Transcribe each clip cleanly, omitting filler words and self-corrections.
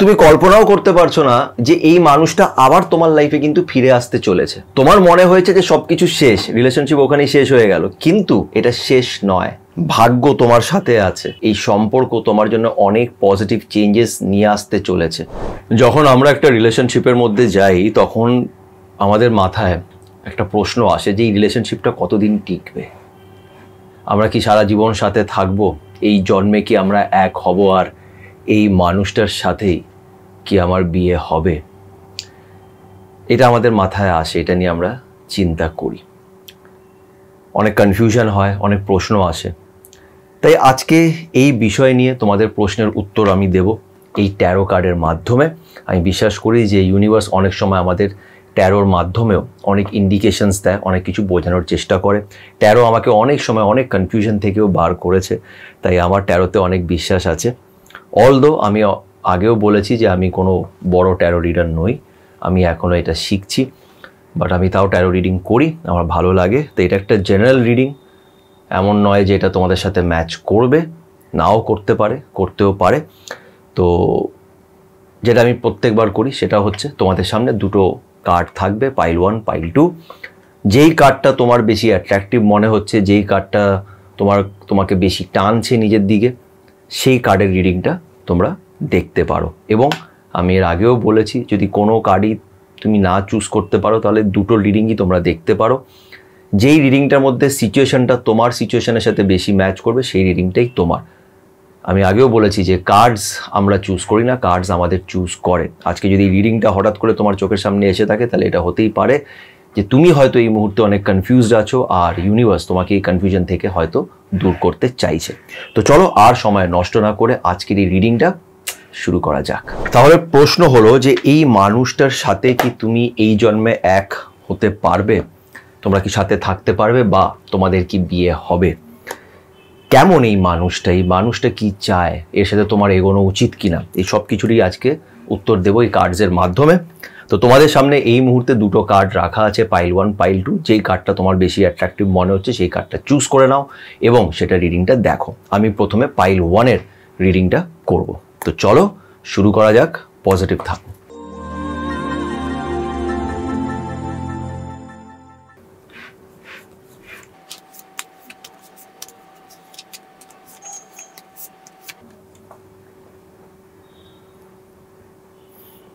তুমি কল্পনাও করতে পারছো না যে এই মানুষটা আবার তোমার লাইফে কিন্তু ফিরে আসতে চলেছে। তোমার মনে হয়েছে যে সবকিছু শেষ, রিলেশনশিপ ওখানেই শেষ হয়ে গেল, কিন্তু এটা শেষ নয়। ভাগ্য তোমার সাথে আছে, এই সম্পর্ক তোমার জন্য অনেক পজিটিভ চেঞ্জেস নিয়ে আসতে চলেছে। যখন আমরা একটা রিলেশনশিপের মধ্যে যাই তখন আমাদের মাথায় একটা প্রশ্ন আসে যে এই রিলেশনশিপটা কতদিন টিকবে, আমরা কি সারা জীবন সাথে থাকবো, এই জন্মে কি আমরা এক হব, আর এই মানুষটার সাথেই কি আমার বিয়ে হবে। এটা আমাদের মাথায় আসে, এটা নিয়ে আমরা চিন্তা করি, অনেক কনফিউশন হয়, অনেক প্রশ্ন আসে। তাই আজকে এই বিষয় নিয়ে তোমাদের প্রশ্নের উত্তর আমি দেব এই ট্যারো কার্ডের মাধ্যমে। আমি বিশ্বাস করি যে ইউনিভার্স অনেক সময় আমাদের ট্যারোর মাধ্যমেও অনেক ইন্ডিকেশনস দেয়, অনেক কিছু বোঝানোর চেষ্টা করে। ট্যারো আমাকে অনেক সময় অনেক কনফিউশন থেকেও বার করেছে, তাই আমার ট্যারোতে অনেক বিশ্বাস আছে। অলদো আমি আগেও বলেছি যে আমি কোনো বড় ট্যারো রিডার নই, আমি এখনও এটা শিখছি, বাট আমি তাও ট্যারো রিডিং করি, আমার ভালো লাগে। তো এটা একটা জেনারেল রিডিং, এমন নয় যে এটা তোমাদের সাথে ম্যাচ করবে, নাও করতে পারে, করতেও পারে। তো যেটা আমি প্রত্যেকবার করি সেটা হচ্ছে তোমাদের সামনে দুটো কার্ড থাকবে, পাইল 1 পাইল 2। যেই কার্ডটা তোমার বেশি অ্যাট্রাকটিভ মনে হচ্ছে, যেই কার্ডটা তোমাকে বেশি টানছে নিজের দিকে, সেই কার্ডের রিডিংটা তোমরা দেখতে পারো। এবং আমি এর আগেও বলেছি যদি কোনো কার্ডই তুমি না চুজ করতে পারো তাহলে দুটো রিডিংই তোমরা দেখতে পারো। যেই রিডিংটার মধ্যে সিচুয়েশনটা তোমার সিচুয়েশনের সাথে বেশি ম্যাচ করবে সেই রিডিংটাই তোমার। আমি আগেও বলেছি যে কার্ডস আমরা চুজ করি না, কার্ডস আমাদের চুজ করে। আজকে যদি রিডিংটা হঠাৎ করে তোমার চোখের সামনে এসে থাকে তাহলে এটা হতেই পারে যে তুমি হয়তো এই মুহূর্তে অনেক কনফিউজড আছো, আর ইউনিভার্স তোমাকে এই কনফিউশন থেকে হয়তো দূর করতে চাইছে। তো চলো আর সময় নষ্ট না করে আজকের এই রিডিংটা শুরু করা যাক। তাহলে প্রশ্ন হলো যে এই মানুষটার সাথে কি তুমি এই জন্মে এক হতে পারবে, তোমরা কি সাথে থাকতে পারবে, বা তোমাদের কি বিয়ে হবে। কেমন এই মানুষটা কি চায়, এর সাথে তোমার এগোনো উচিত কিনা, এই সব কিছুরই আজকে উত্তর দেবো এই কার্ডসের মাধ্যমে। তো তোমাদের সামনে এই মুহূর্তে দুটো কার্ড রাখা আছে, পাইল 1 পাইল 2। যেই কার্ডটা তোমার বেশি অ্যাট্রাকটিভ মনে হচ্ছে সেই কার্ডটা চুজ করে নাও এবং সেটা রিডিংটা দেখো। আমি প্রথমে পাইল 1-এর রিডিংটা করব। তো চলো শুরু করা যাক, পজিটিভ থাকো।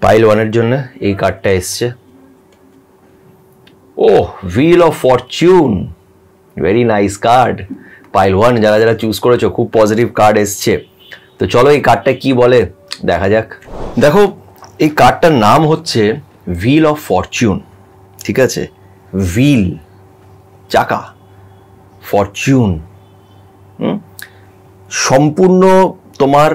পাইল 1-এর জন্য এই কার্ডটা এসছে, oh wheel of fortune, very nice card. পাইল 1 যারা যারা চুজ করেছো খুব পজিটিভ কার্ড এসছে। তো চলো এই কার্ডটা কি বলে দেখা যাক। দেখো এই কার্ডটার নাম হচ্ছে হুইল অফ ফরচুন, ঠিক আছে। হুইল চাকা, ফরচুন, সম্পূর্ণ তোমার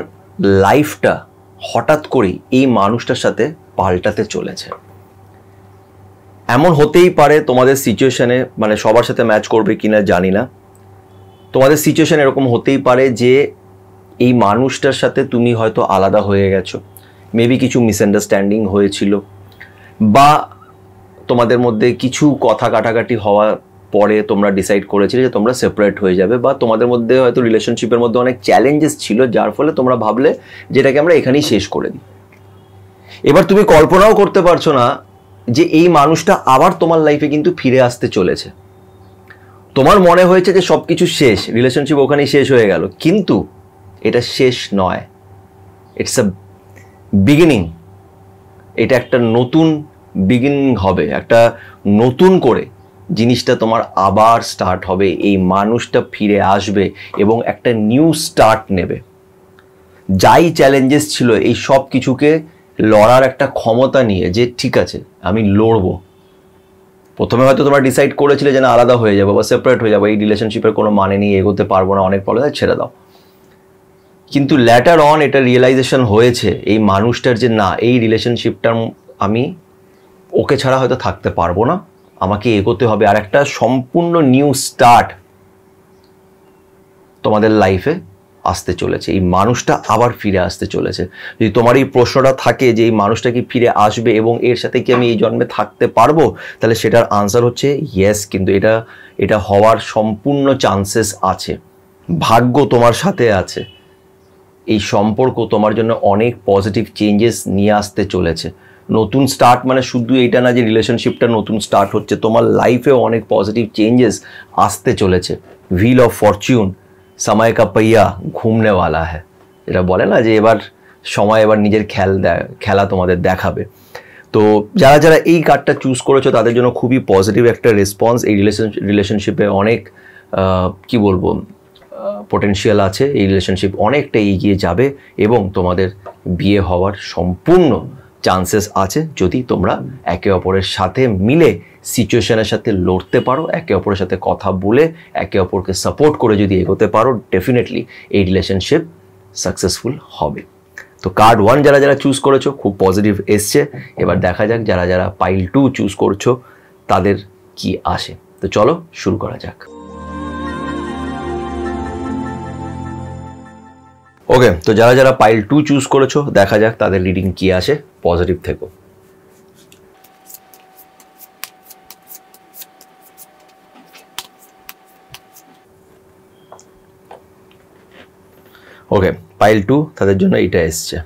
লাইফটা হঠাৎ করেই এই মানুষটার সাথে পাল্টাতে চলেছে। এমন হতেই পারে তোমাদের সিচুয়েশনে, মানে সবার সাথে ম্যাচ করবে কিনা জানি না, তোমাদের সিচুয়েশন এরকম হতেই পারে যে এই মানুষটার সাথে তুমি হয়তো আলাদা হয়ে গেছো, মেবি কিছু মিসআন্ডারস্ট্যান্ডিং হয়েছিল, বা তোমাদের মধ্যে কিছু কথা কাটাকাটি হওয়ার পরে তোমরা ডিসাইড করেছিলে যে তোমরা সেপারেট হয়ে যাবে, বা তোমাদের মধ্যে হয়তো রিলেশনশিপের মধ্যে অনেক চ্যালেঞ্জেস ছিল যার ফলে তোমরা ভাবলে যেটাকে আমরা এখানেই শেষ করে দিই। এবার তুমি কল্পনাও করতে পারছো না যে এই মানুষটা আবার তোমার লাইফে কিন্তু ফিরে আসতে চলেছে। তোমার মনে হয়েছে যে সবকিছু শেষ, রিলেশনশিপ ওখানেই শেষ হয়ে গেল, কিন্তু এটা শেষ নয়, ইটস আ বিগিনিং। এটা একটা নতুন বিগিনিং হবে, একটা নতুন করে জিনিসটা তোমার আবার স্টার্ট হবে। এই মানুষটা ফিরে আসবে এবং একটা নিউ স্টার্ট নেবে। যাই চ্যালেঞ্জেস ছিল এই সব কিছুকে লড়ার একটা ক্ষমতা নিয়ে, যে ঠিক আছে আমি লড়বো। প্রথমে হয়তো তোমরা ডিসাইড করেছিলে যে না আলাদা হয়ে যাবো বা সেপারেট হয়ে যাবো, এই রিলেশনশিপের কোনো মানে নেই, এগোতে পারবো না, অনেক প্রবলেম, ছেড়ে দাও। কিন্তু ল্যাটার অন এটা রিয়েলাইজেশন হয়েছে এই মানুষটার যে না, এই রিলেশনশিপটার আমি ওকে ছাড়া হয়তো থাকতে পারবো না, আমাকে এগোতে হবে। আর একটা সম্পূর্ণ নিউ স্টার্ট তোমাদের লাইফে আসতে চলেছে, এই মানুষটা আবার ফিরে আসতে চলেছে। যদি তোমার এই প্রশ্নটা থাকে যে এই মানুষটা কি ফিরে আসবে এবং এর সাথে কি আমি এই জন্মে থাকতে পারবো, তাহলে সেটার আনসার হচ্ছে ইয়েস। কিন্তু এটা হওয়ার সম্পূর্ণ চান্সেস আছে, ভাগ্য তোমার সাথে আছে। এই সম্পর্ক তোমার জন্য অনেক পজিটিভ চেঞ্জেস নিয়ে আসতে চলেছে। নতুন স্টার্ট মানে শুধু এইটা না যে রিলেশনশিপটা নতুন স্টার্ট হচ্ছে, তোমার লাইফেও অনেক পজিটিভ চেঞ্জেস আসতে চলেছে। व्हील ऑफ फॉर्च्यून, समय का पहिया घूमने वाला है, যেটা বলে না যে এবার সময় এবার নিজের খেলা তোমাদের দেখাবে। তো যারা যারা এই কার্ডটা চুজ করেছো তাদের জন্য খুবই পজিটিভ একটা রেসপন্স। এই রিলেশনশিপে অনেক কি বলবো পোটেনশিয়াল আছে, এই রিলেশনশিপ অনেকটা এগিয়ে যাবে এবং তোমাদের বিয়ে হওয়ার সম্পূর্ণ চান্সেস আছে যদি তোমরা একে অপরের সাথে মিলে সিচুয়েশনের সাথে লড়তে পারো, একে অপরের সাথে কথা বলে একে অপরকে সাপোর্ট করে যদি এগোতে পারো, ডেফিনেটলি এই রিলেশনশিপ সাকসেসফুল হবে। তো কার্ড 1 যারা যারা চুজ করেছো খুব পজিটিভ এসছে। এবার দেখা যাক যারা যারা পাইল 2 চুজ করছো তাদের কি আসে। তো চলো শুরু করা যাক। ওকে, তো যারা যারা পাইল 2 চুজ করেছো দেখা যাক তাদের রিডিং কি আসে। পজিটিভ থেকো। ওকে, পাইল 2 তাদের জন্য এটা এসছে।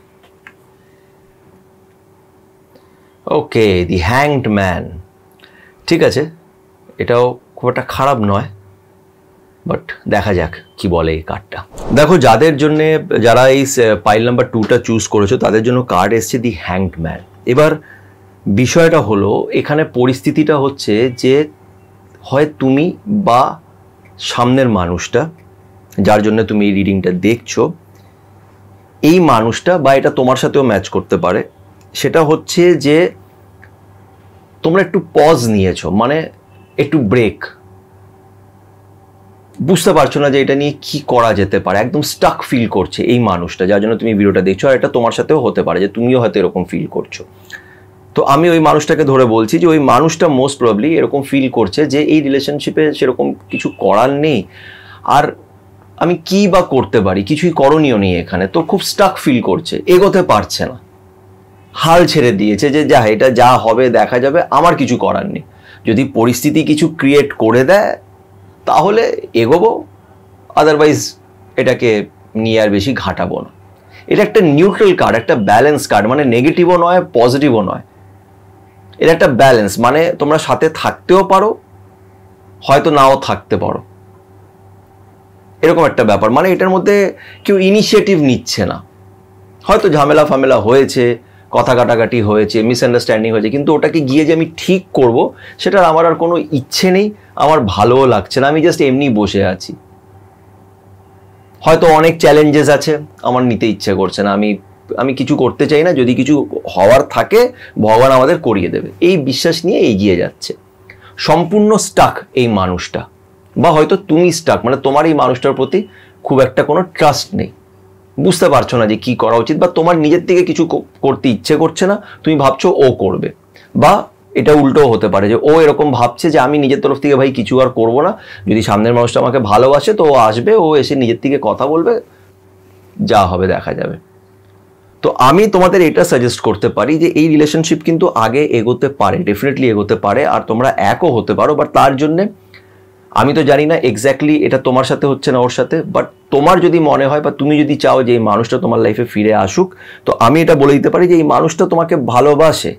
ওকে, দি হ্যাংড ম্যান। ঠিক আছে, এটাও খুব একটা খারাপ নয়, বাট দেখা যাক কি বলে এই কার্ডটা। দেখো যাদের জন্য যারা এই পাইল নাম্বার 2টা চুজ করেছো তাদের জন্য কার্ড এসছে দি হ্যাংড ম্যান। এবার বিষয়টা হলো এখানে পরিস্থিতিটা হচ্ছে যে হয় তুমি বা সামনের মানুষটা যার জন্য তুমি এই রিডিংটা দেখছো, এই মানুষটা বা এটা তোমার সাথেও ম্যাচ করতে পারে, সেটা হচ্ছে যে তোমরা একটু পজ নিয়েছো, মানে একটু ব্রেক, বুঝতে পারছো না যে এটা নিয়ে কি করা যেতে পারে, একদম স্টাক ফিল করছে এই মানুষটা যার জন্য তুমি ভিডিওটা দেখছো। আর এটা তোমার সাথেও হতে পারে যে তুমিও হয়তো এরকম ফিল করছো। তো আমি ওই মানুষটাকে ধরে বলছি যে ওই মানুষটা মোস্ট প্রবাবলি এরকম ফিল করছে যে এই রিলেশনশিপে সেরকম কিছু করার নেই, আর আমি কি বা করতে পারি, কিছুই করণীয় নেই এখানে। তো খুব স্টাক ফিল করছে, এগোতে পারছে না, হাল ছেড়ে দিয়েছে যে যা এটা যা হবে দেখা যাবে, আমার কিছু করার নেই। যদি পরিস্থিতি কিছু ক্রিয়েট করে দেয় তাহলে এগোবো, আদারওয়াইজ এটাকে নিয়ে আর বেশি ঘাটাবো না। এটা একটা নিউট্রাল কার্ড, একটা ব্যালেন্স কার্ড, মানে নেগেটিভও নয় পজিটিভও নয়, এটা একটা ব্যালেন্স। মানে তোমরা সাথে থাকতেও পারো, হয়তো নাও থাকতে পারো, এরকম একটা ব্যাপার। মানে এটার মধ্যে কেউ ইনিশিয়েটিভ নিচ্ছে না, হয়তো ঝামেলা ফামেলা হয়েছে, কথা কাটাকাটি হয়েছে, মিসআন্ডারস্ট্যান্ডিং হয়েছে, কিন্তু ওটাকে গিয়ে যে আমি ঠিক করব সেটার আমার আর কোনো ইচ্ছে নেই, আমার ভালোও লাগছে না, আমি জাস্ট এমনি বসে আছি। হয়তো অনেক চ্যালেঞ্জেস আছে, আমার নিতে ইচ্ছে করছে না, আমি কিছু করতে চাই না, যদি কিছু হওয়ার থাকে ভগবান আমাদের করিয়ে দেবে, এই বিশ্বাস নিয়ে এগিয়ে যাচ্ছে। সম্পূর্ণ স্টাক এই মানুষটা, বা হয়তো তুমি স্টাক, মানে তোমার এই মানুষটার প্রতি খুব একটা কোনো ট্রাস্ট নেই, বুঝতে পারছো না যে কি করা উচিত, বা তোমার নিজের থেকে কিছু করতে ইচ্ছে করছে না, তুমি ভাবছো ও করবে। বা এটা উল্টোও হতে পারে যে ও এরকম ভাবছে যে আমি নিজের তরফ থেকে ভাই কিছু আর করবো না, যদি সামনের মানুষটা আমাকে ভালোবাসে তো ও আসবে, ও এসে নিজের থেকে কথা বলবে, যা হবে দেখা যাবে। তো আমি তোমাদের এটা সাজেস্ট করতে পারি যে এই রিলেশনশিপ কিন্তু আগে এগোতে পারে, ডেফিনেটলি এগোতে পারে, আর তোমরা একও হতে পারো। বাট তার জন্যে আমি তো জানি না এক্স্যাক্টলি এটা তোমার সাথে হচ্ছে না ওর সাথে, বাট তোমার যদি মনে হয় বা তুমি যদি চাও যে এই মানুষটা তোমার লাইফে ফিরে আসুক, তো আমি এটা বলে দিতে পারি যে এই মানুষটা তোমাকে ভালোবাসে,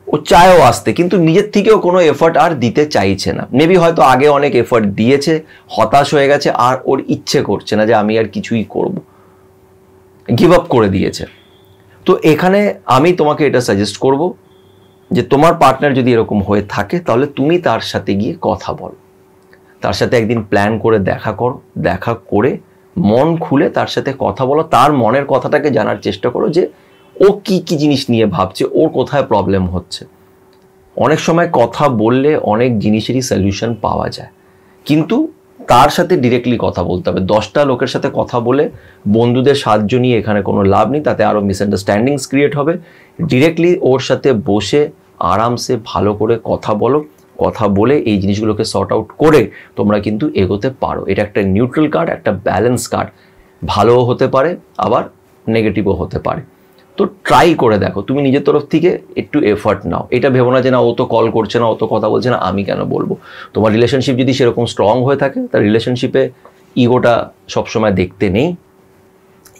ও চায়ও আসতে, কিন্তু নিজের থেকেও কোনো এফর্ট আর দিতে চাইছে না। মেবি হয়তো আগে অনেক এফর্ট দিয়েছে, হতাশ হয়ে গেছে, আর ওর ইচ্ছে করছে না যে আমি আর কিছুই করব, গিভ আপ করে দিয়েছে। তো এখানে আমি তোমাকে এটা সাজেস্ট করব যে তোমার পার্টনার যদি এরকম হয়ে থাকে তাহলে তুমি তার সাথে গিয়ে কথা বলো, তার সাথে একদিন প্ল্যান করে দেখা করো, দেখা করে মন খুলে তার সাথে কথা বলো, তার মনের কথাটাকে জানার চেষ্টা করো যে ও কি কি জিনিস নিয়ে ভাবছে, ওর কোথায় প্রবলেম হচ্ছে। অনেক সময় কথা বললে অনেক জিনিসেরই সলিউশন পাওয়া যায়, কিন্তু তার সাথে ডিরেক্টলি কথা বলতে হবে। 10টা লোকের সাথে কথা বলে বন্ধুদের সাহায্য নিয়ে এখানে কোনো লাভ নেই, তাতে আরও মিসআন্ডারস্ট্যান্ডিংস ক্রিয়েট হবে। ডিরেক্টলি ওর সাথে বসে আরামসে ভালো করে কথা বলো, কথা বলে এই জিনিসগুলোকে সর্ট আউট করে তোমরা কিন্তু এগোতে পারো। এটা একটা নিউট্রাল কার্ড, একটা ব্যালেন্স কার্ড, ভালোও হতে পারে আবার নেগেটিভও হতে পারে। তো ট্রাই করে দেখো, তুমি নিজের তরফ থেকে একটু এফর্ট নাও, এটা ভেবো না যে না ও তো কল করছে না, ও তো কথা বলছে না, আমি কেন বলবো। তোমার রিলেশনশিপ যদি সেরকম স্ট্রং হয়ে থাকে, তার রিলেশনশিপে ইগোটা সবসময় দেখতে নেই,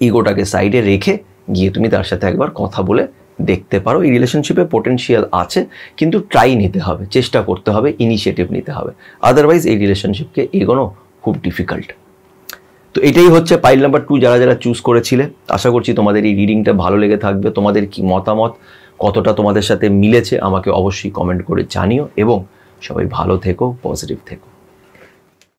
ইগোটাকে সাইডে রেখে গিয়ে তুমি তার সাথে একবার কথা বলে দেখতে পারো। এই রিলেশনশিপে পোটেনশিয়াল আছে, কিন্তু ট্রাই নিতে হবে, চেষ্টা করতে হবে, ইনিশিয়েটিভ নিতে হবে। আদারওয়াইজ এই রিলেশনশিপকে এগোনো খুব ডিফিকাল্ট। তো এটাই হচ্ছে পাইল নাম্বার 2 যারা যারা চুজ করেছিলে। আশা করছি তোমাদের এই রিডিংটা ভালো লেগে থাকবে। তোমাদের কি মতামত, কতটা তোমাদের সাথে মিলেছে আমাকে অবশ্যই কমেন্ট করে জানিও, এবং সবাই ভালো থেকো, পজিটিভ থেকো।